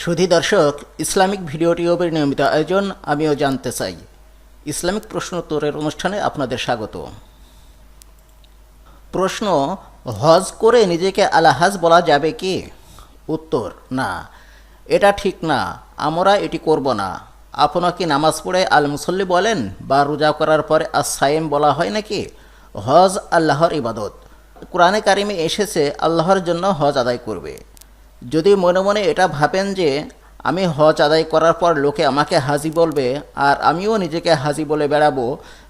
সুধী দর্শক, Islamic video টিউবের নিয়মিত আয়োজন আমিও জানতে চাই ইসলামিক প্রশ্নোত্তরের অনুষ্ঠানে আপনাদের স্বাগত। প্রশ্ন: হজ করে নিজেকে আলহাজ বলা যাবে কি? উত্তর: না, এটা ঠিক না, আমরা এটি করব না। আপনাকে নামাজ পড়ে আল মুসল্লি বলেন বা রোজা করার পরে সায়েম বলা হয় নাকি? হজ আল্লাহর ইবাদত। কোরআনে কারিমে এসেছে আল্লাহর জন্য হজ আদায় করবে। যদি মনে মনে এটা ভাবেন যে আমি হজ আদায় করার পর লোকে আমাকে হাজি বলবে আর আমিও নিজেকে হাজি বলে বেড়াবো,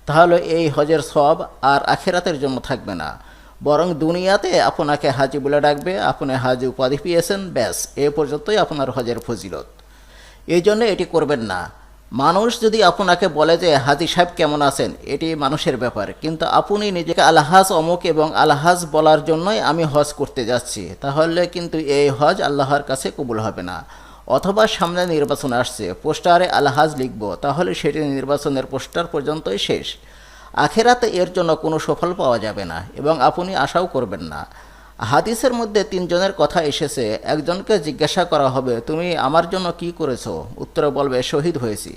তাহলে এই হজের সওয়াব আর আখিরাতের জন্য থাকবে না, বরং দুনিয়াতে আপনাকে হাজি বলে ডাকবে। আপনি হাজি উপাধি পেয়েছেন, ব্যাস, এ পর্যন্তই আপনার হজের ফজিলত। এই জন্য এটি করবেন না। মানুষ যদি আপনাকে বলে যে হাজি সাহেব কেমন আছেন, এটি মানুষের ব্যাপার, কিন্তু আপনি নিজেকে আলহাজ অমুক এবং আলহাজ বলার জন্যই আমি হজ করতে যাচ্ছি, তাহলে কিন্তু এই হজ আল্লাহর কাছে কবুল হবে না। অথবা সামনে নির্বাচন আসছে, পোস্টারে আলহাজ লিখব, তাহলে সেটি নির্বাচনের পোস্টার পর্যন্তই শেষ। আখেরাতে এর জন্য কোনো সফল পাওয়া যাবে না এবং আপনি আশাও করবেন না। হাদিসের মধ্যে তিনজনের কথা এসেছে। একজনকে জিজ্ঞাসা করা হবে, তুমি আমার জন্য কি করেছো? উত্তরে বলবে, শহীদ হয়েছি।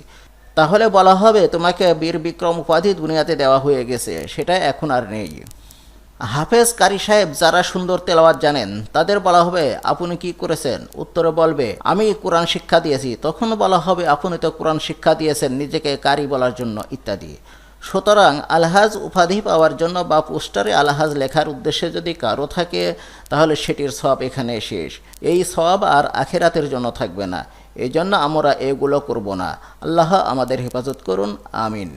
তাহলে বলা হবে, তোমাকে বীর বিক্রম উপাধি দুনিয়াতে দেওয়া হয়ে গেছে, সেটা এখন আর নেই। হাফেজ কারি সাহেব যারা সুন্দর তেলাওয়াত জানেন, তাদের বলা হবে, আপনি কি করেছেন? উত্তরে বলবে, আমি কোরআন শিক্ষা দিয়েছি। তখন বলা হবে, আপনি তো কোরআন শিক্ষা দিয়েছেন নিজেকে কারি বলার জন্য, ইত্যাদি। সুতরাং আলহাজ উপাধি পাওয়ার জন্য বা পোস্টারে আলহাজ লেখার উদ্দেশ্যে যদি কারো থাকে, তাহলে সেটির সওয়াব এখানে শেষ। এই সওয়াব আর আখিরাতের জন্য থাকবে না। এই জন্য আমরা এগুলো করব না। আল্লাহ আমাদের হেফাজত করুন, আমিন।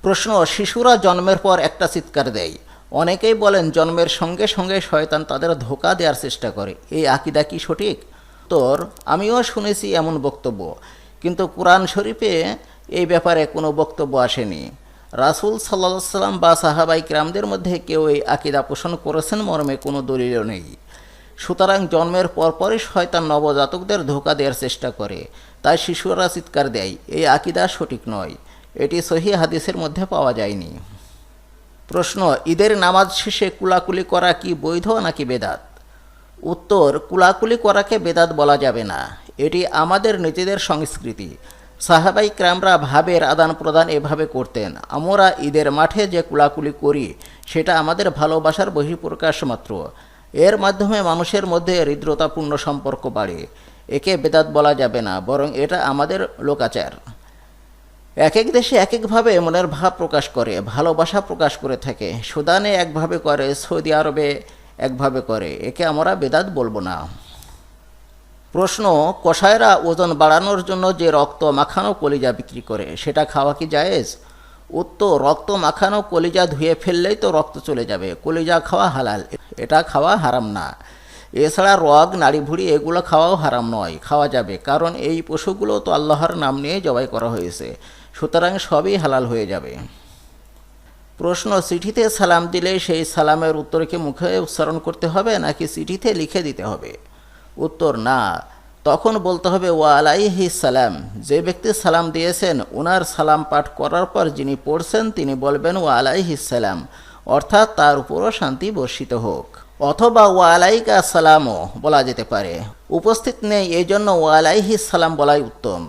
প্রশ্ন: শিশুরা জন্মের পর একটা চিৎকার দেয়। অনেকেই বলেন জন্মের সঙ্গে সঙ্গে শয়তান তাদের ধোঁকা দেওয়ার চেষ্টা করে। এই আকিদা কি সঠিক? তোর আমিও শুনেছি এমন বক্তব্য, কিন্তু কোরআন শরীফে এই ব্যাপারে কোনো বক্তব্য আসেনি। রাসূল সাল্লাল্লাহু আলাইহি সাল্লাম বা সাহাবাই কিরামদের মধ্যে কেউ এই আকিদা পোষণ করেছেন মর্মে কোনো দলিলও নেই। সুতরাং জন্মের পরপরই শয়তান নবজাতকদের ধোঁকা দেওয়ার চেষ্টা করে, তাই শিশুরা চিৎকার দেয়। এই আকিদা সঠিক নয়, এটি সহিহ হাদিসের মধ্যে পাওয়া যায়নি। প্রশ্ন: ঈদের নামাজ শেষে কুলাকুলি করা কি বৈধ নাকি বেদাত? উত্তর: কুলাকুলি করাকে বেদাত বলা যাবে না, এটি আমাদের নিজেদের সংস্কৃতি। সাহাবাই কিরামরা ভাবের আদান প্রদান এভাবে করতেন। আমরা ঈদের মাঠে যে কুলাকুলি করি, সেটা আমাদের ভালোবাসার বহিঃপ্রকাশ মাত্র। এর মাধ্যমে মানুষের মধ্যে হৃদ্রতাপূর্ণ সম্পর্ক বাড়ে। একে বেদাত বলা যাবে না, বরং এটা আমাদের লোকাচার। এক এক দেশে এক একভাবে মনের ভাব প্রকাশ করে, ভালোবাসা প্রকাশ করে থাকে। সুদানে একভাবে করে, সৌদি আরবে একভাবে করে। একে আমরা বেদাত বলবো না। প্রশ্ন: কসাইরা ওজন বাড়ানোর জন্য যে রক্ত মাখানো কলিজা বিক্রি করে, সেটা খাওয়া কি জায়েজ? উত্তর: রক্ত মাখানো কলিজা ধুয়ে ফেললেই তো রক্ত চলে যাবে। কলিজা খাওয়া হালাল, এটা খাওয়া হারাম না। এছাড়া রগ, নাড়িভুড়ি এগুলো খাওয়াও হারাম নয়, খাওয়া যাবে, কারণ এই পশুগুলো তো আল্লাহর নাম নিয়ে জবাই করা হয়েছে। সুতরাং সবই হালাল হয়ে যাবে। প্রশ্ন: চিঠিতে সালাম দিলে সেই সালামের উত্তর কি মুখে উচ্চারণ করতে হবে নাকি চিঠিতে লিখে দিতে হবে? উত্তর: না, তখন বলতে হবে ওয়া আলাইহিস সালাম। যে ব্যক্তি সালাম দিয়েছেন, ওনার সালাম পাঠ করার পর যিনি পড়ছেন তিনি বলবেন ওয়া আলাইহিস সালাম, অর্থাৎ তার উপরও শান্তি বর্ষিত হোক। অথবা ওয়া আলাইকা সালামও বলা যেতে পারে। উপস্থিত নেই, এই জন্য ওয়া আলাইহিস সালাম বলাই উত্তম।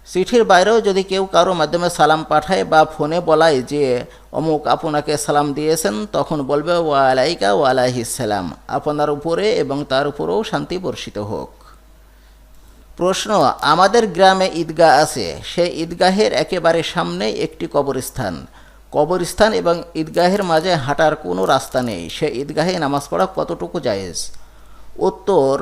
চিঠির বাইরেও যদি কেউ কারো মাধ্যমে সালাম পাঠায় বা ফোনে বলায় যে অমুক আপনাকে সালাম দিয়েছেন, তখন বলবে ওয়া আলাইকা ওয়া আলাইহিস সালাম, আপনার উপরে এবং তার উপরেও শান্তি বর্ষিত হোক। প্রশ্ন: আমাদের গ্রামে ঈদগাহ আছে, সেই ঈদগাহের একেবারে সামনেই একটি কবরস্থান। কবরস্থান এবং ঈদগাহের মাঝে হাঁটার কোনো রাস্তা নেই, সে ঈদগাহে নামাজ পড়া কতটুকু জায়েজ? উত্তর: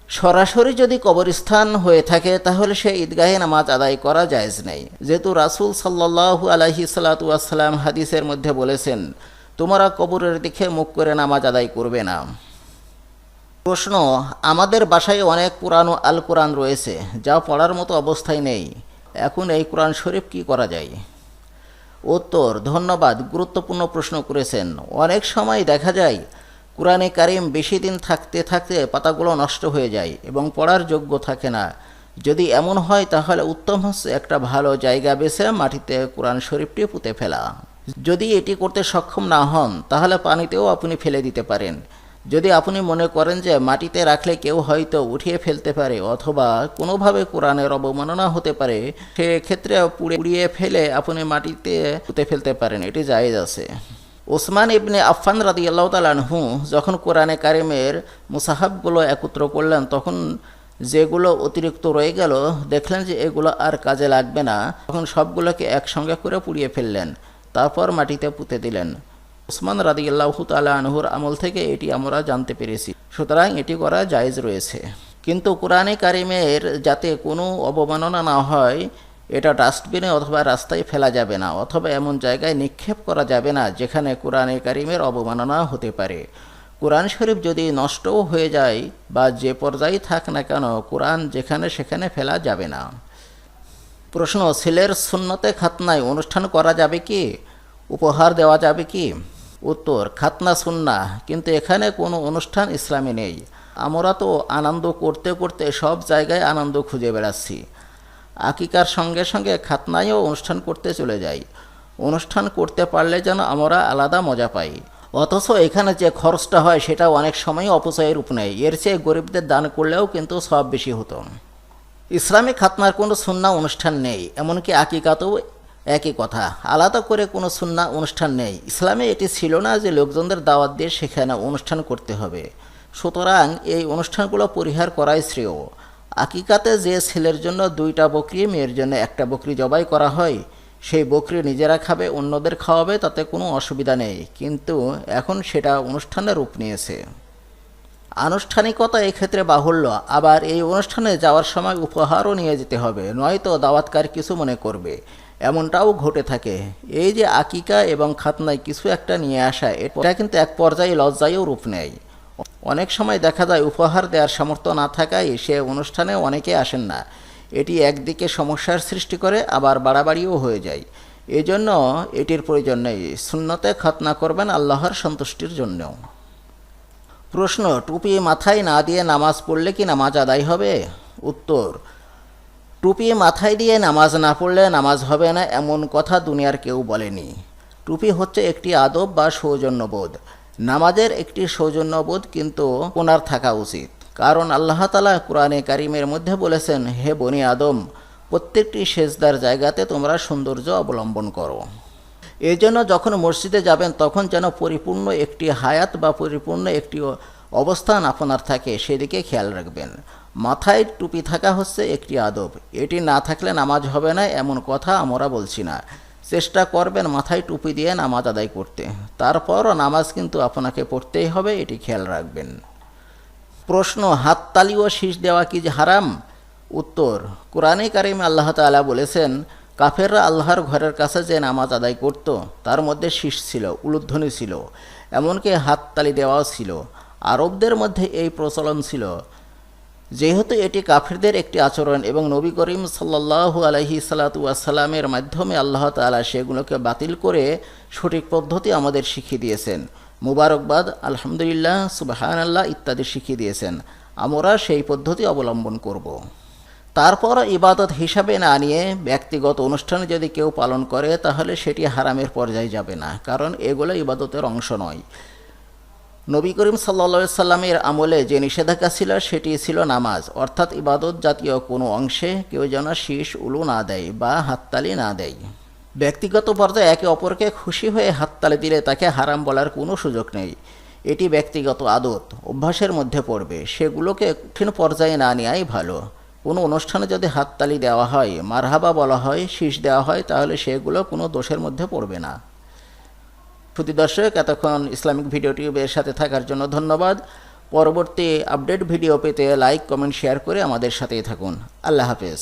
সরাসরি যদি কবরস্থান হয়ে থাকে, তাহলে সে ঈদগাহে নামাজ আদায় করা জায়েজ নেই, যেহেতু রাসূল সাল্লাল্লাহু আলাইহি সাল্লাতু ওয়াসসালাম হাদিসের মধ্যে বলেছেন, তোমরা কবরের দিকে মুখ করে নামাজ আদায় করবে না। প্রশ্ন: আমাদের বাসায় অনেক পুরানো আল কোরআন রয়েছে, যা পড়ার মতো অবস্থায় নেই। এখন এই কোরআন শরীফ কি করা যায়? উত্তর: ধন্যবাদ, গুরুত্বপূর্ণ প্রশ্ন করেছেন। অনেক সময় দেখা যায় কুরআনে কারিম বেশি দিন থাকতে থাকতে পাতাগুলো নষ্ট হয়ে যায় এবং পড়ার যোগ্য থাকে না। যদি এমন হয়, তাহলে উত্তম হচ্ছে একটা ভালো জায়গা বেছে মাটিতে কোরআন শরীফটি পুঁতে ফেলা। যদি এটি করতে সক্ষম না হন, তাহলে পানিতেও আপনি ফেলে দিতে পারেন। যদি আপনি মনে করেন যে মাটিতে রাখলে কেউ হয়তো উঠিয়ে ফেলতে পারে অথবা কোনোভাবে কোরআনের অবমাননা হতে পারে, সেক্ষেত্রে পুড়িয়ে ফেলে আপনি মাটিতে পুঁতে ফেলতে পারেন, এটি জায়েজ আছে। ওসমান ইবনে আফফান রাদিয়াল্লাহু তাআলা আনহু যখন কোরআনে কারিমের মুসাহাফগুলো একত্র করলেন, তখন যেগুলো অতিরিক্ত রয়ে গেল দেখলেন যে এগুলো আর কাজে লাগবে না, তখন সবগুলোকে একসঙ্গে করে পুড়িয়ে ফেললেন, তারপর মাটিতে পুঁতে দিলেন। ওসমান রাদিয়াল্লাহু তাআলা আনহুর আমল থেকে এটি আমরা জানতে পেরেছি, সুতরাং এটি করা জায়েজ রয়েছে। কিন্তু কোরআনে কারিমের যাতে কোনো অবমাননা না হয়, এটা ডাস্টবিনে অথবা রাস্তায় ফেলা যাবে না, অথবা এমন জায়গায় নিক্ষেপ করা যাবে না যেখানে কোরআনে কারিমের অবমাননা হতে পারে। কোরআন শরীফ যদি নষ্টও হয়ে যায় বা যে পর্যায়ে থাক না কেন, কোরআন যেখানে সেখানে ফেলা যাবে না। প্রশ্ন, ছেলের সুন্নতে খাতনায় অনুষ্ঠান করা যাবে কি? উপহার দেওয়া যাবে কি? উত্তর, খাতনা সুন্নাহ, কিন্তু এখানে কোনো অনুষ্ঠান ইসলামে নেই। আমরা তো আনন্দ করতে করতে সব জায়গায় আনন্দ খুঁজে বেড়াচ্ছি। আকিকার সঙ্গে সঙ্গে খাতনায়ও অনুষ্ঠান করতে চলে যাই। অনুষ্ঠান করতে পারলে যেন আমরা আলাদা মজা পাই, অথচ এখানে যে খরচটা হয় সেটা অনেক সময় অপচয়ের রূপ নেয়। এর চেয়ে গরিবদের দান করলেও কিন্তু সব বেশি হতো। ইসলামে খাতনার কোনো সুন্না অনুষ্ঠান নেই, এমনকি আকিকাতেও একই কথা, আলাদা করে কোনো সুন্না অনুষ্ঠান নেই। ইসলামে এটি ছিল না যে লোকজনদের দাওয়াত দিয়ে সেখানে অনুষ্ঠান করতে হবে, সুতরাং এই অনুষ্ঠানগুলো পরিহার করাই শ্রেয়। আকিকাতে যে ছেলের জন্য 2টা বকরি, মেয়ের জন্য 1টা বকরি জবাই করা হয়, সেই বকরি নিজেরা খাবে, অন্যদের খাওয়াবে, তাতে কোনো অসুবিধা নেই, কিন্তু এখন সেটা অনুষ্ঠানের রূপ নিয়েছে। আনুষ্ঠানিকতা এক্ষেত্রে বাহুল্য, আবার এই অনুষ্ঠানে যাওয়ার সময় উপহারও নিয়ে যেতে হবে, নয়তো দাওয়াতকার কিছু মনে করবে, এমনটাও ঘটে থাকে। এই যে আকিকা এবং খাতনায় কিছু একটা নিয়ে আসা, এটা কিন্তু এক পর্যায়ে লজ্জায়ও রূপ নেয়। অনেক সময় দেখা যায় উপহার দেওয়ার সামর্থ্য না থাকায় সে অনুষ্ঠানে অনেকে আসেন না। এটি একদিকে সমস্যার সৃষ্টি করে, আবার বাড়াবাড়িও হয়ে যায়। এজন্য এটির প্রয়োজন নেই। সুন্নতে খাতনা করবেন আল্লাহর সন্তুষ্টির জন্য। প্রশ্ন, টুপি মাথায় না দিয়ে নামাজ পড়লে কি নামাজ আদায় হবে? উত্তর, টুপি মাথায় দিয়ে নামাজ না পড়লে নামাজ হবে না এমন কথা দুনিয়ার কেউ বলেনি। টুপি হচ্ছে একটি আদব বা সৌজন্যবোধ। নামাজের একটি সৌজন্যবোধ কিন্তু ওনার থাকা উচিত, কারণ আল্লাহ তাআলা কোরআনে কারিমের মধ্যে বলেছেন, হে বনি আদম, প্রত্যেকটি সেজদার জায়গাতে তোমরা সৌন্দর্য অবলম্বন করো। এই জন্য যখন মসজিদে যাবেন তখন যেন পরিপূর্ণ একটি হায়াত বা পরিপূর্ণ একটি অবস্থান আপনার থাকে, সেদিকে খেয়াল রাখবেন। মাথায় টুপি থাকা হচ্ছে একটি আদব, এটি না থাকলে নামাজ হবে না এমন কথা আমরা বলছি না। চেষ্টা করবেন মাথায় টুপি দিয়ে নামাজ আদায় করতে, তারপরও নামাজ কিন্তু আপনাকে পড়তেই হবে, এটি খেয়াল রাখবেন। প্রশ্ন, হাততালি ও শীষ দেওয়া কি হারাম? উত্তর, কোরআনে কারিমে আল্লাহ তাআলা বলেছেন, কাফেররা আল্লাহর ঘরের কাছে যে নামাজ আদায় করত তার মধ্যে শীষ ছিল, উলুধ্বনি ছিল, এমনকি হাততালি দেওয়াও ছিল। আরবদের মধ্যে এই প্রচলন ছিল। যেহেতু এটি কাফেরদের একটি আচরণ এবং নবী করিম সাল্লাল্লাহু আলাইহি সাল্লামের মাধ্যমে আল্লাহ তাআলা সেগুলোকে বাতিল করে সঠিক পদ্ধতি আমাদের শিখিয়ে দিয়েছেন। মুবারকবাদ, আলহামদুলিল্লাহ, সুবহানাল্লাহ ইত্যাদি শিখিয়ে দিয়েছেন। আমরা সেই পদ্ধতি অবলম্বন করব। তারপর ইবাদত হিসাবে না নিয়ে ব্যক্তিগত অনুষ্ঠানে যদি কেউ পালন করে তাহলে সেটি হারামের পর্যায়ে যাবে না, কারণ এগুলো ইবাদতের অংশ নয়। নবী করিম সাল্লাল্লাহু আলাইহি সাল্লামের আমলে যে নিষেধাজ্ঞা ছিল সেটি ছিল নামাজ, অর্থাৎ ইবাদত জাতীয় কোনো অংশে কেউ যেন শীষ উলু না দেয় বা হাততালি না দেয়। ব্যক্তিগত পর্যায়ে একে অপরকে খুশি হয়ে হাততালি দিলে তাকে হারাম বলার কোনো সুযোগ নেই। এটি ব্যক্তিগত আদত, অভ্যাসের মধ্যে পড়বে, সেগুলোকে কঠিন পর্যায়ে না নেওয়াই ভালো। কোনো অনুষ্ঠানে যদি হাততালি দেওয়া হয়, মারহাবা বলা হয়, শীষ দেওয়া হয়, তাহলে সেগুলো কোনো দোষের মধ্যে পড়বে না। সুধী দর্শক, এতক্ষণ ইসলামিক ভিডিও টিউবের সাথে থাকার জন্য ধন্যবাদ। পরবর্তী আপডেট ভিডিও পেতে লাইক, কমেন্ট, শেয়ার করে আমাদের সাথেই থাকুন। আল্লাহ হাফেজ।